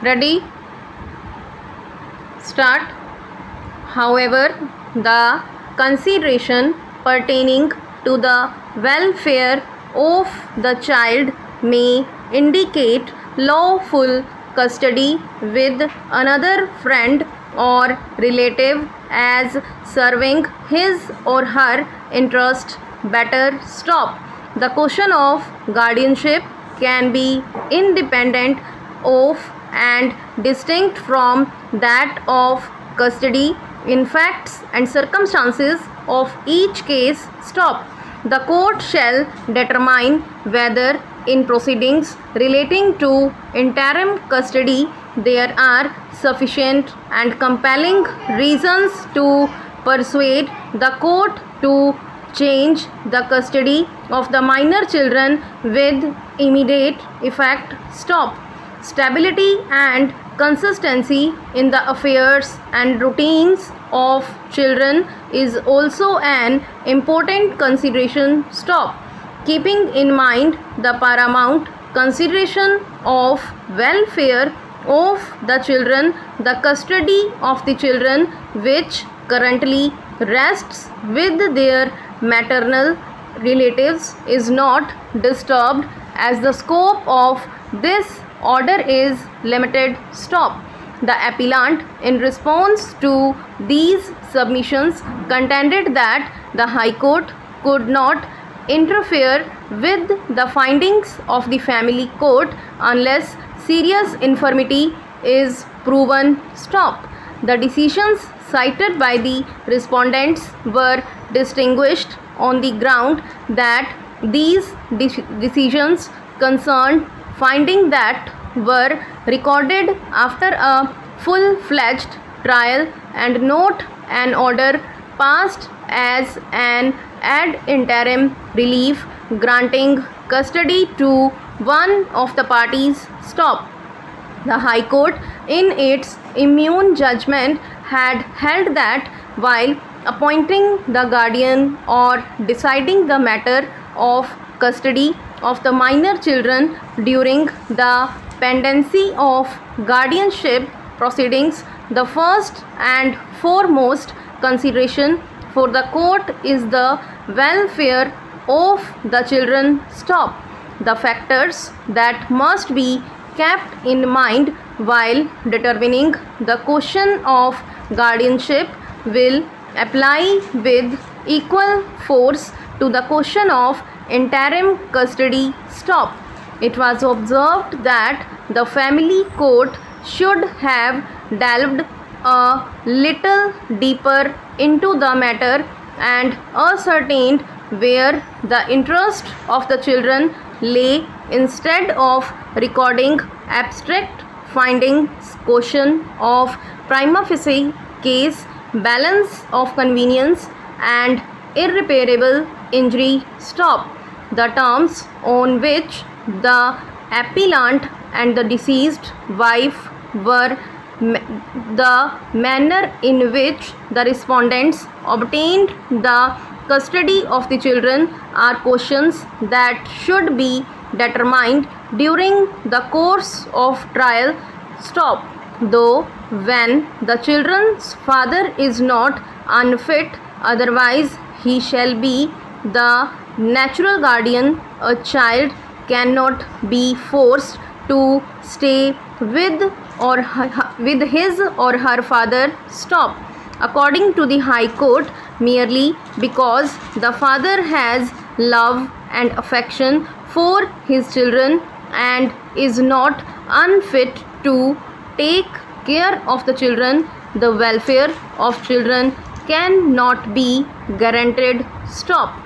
Ready? Start. However, the consideration pertaining to the welfare of the child may indicate lawful custody with another friend or relative as serving his or her interest. Better stop. The question of guardianship can be independent of and distinct from that of custody in facts and circumstances of each case. Stop. The court shall determine whether in proceedings relating to interim custody there are sufficient and compelling reasons to persuade the court to change the custody of the minor children with immediate effect. Stop. Stability and consistency in the affairs and routines of children is also an important consideration. Stop. Keeping in mind the paramount consideration of welfare of the children, the custody of the children which currently rests with their maternal relatives is not disturbed as the scope of this order is limited. Stop. The appellant, in response to these submissions, contended that the High Court could not interfere with the findings of the family court unless serious infirmity is proven. Stop. The decisions cited by the respondents were distinguished on the ground that these decisions concerned findings that were recorded after a full-fledged trial and not an order passed as an ad interim relief granting custody to one of the parties. Stop. The High Court, in its immune judgment, had held that while appointing the guardian or deciding the matter of custody of the minor children during the pendency of guardianship proceedings, the first and foremost consideration for the court is the welfare of the children. Stop. The factors that must be kept in mind while determining the question of guardianship will apply with equal force to the question of interim custody. Stop. It was observed that the family court should have delved a little deeper into the matter and ascertained where the interest of the children lay instead of recording abstract findings. Question of prima facie case, balance of convenience and irreparable injury. Stop. The terms on which the appellant and the deceased wife were, the manner in which the respondents obtained the custody of the children are questions that should be determined during the course of trial. Stop. Though when the children's father is not unfit, otherwise he shall be the natural guardian, a child cannot be forced to stay with his or her father. Stop. According to the High Court, merely because the father has love and affection for his children and is not unfit to take care of the children, the welfare of children cannot be guaranteed. Stop.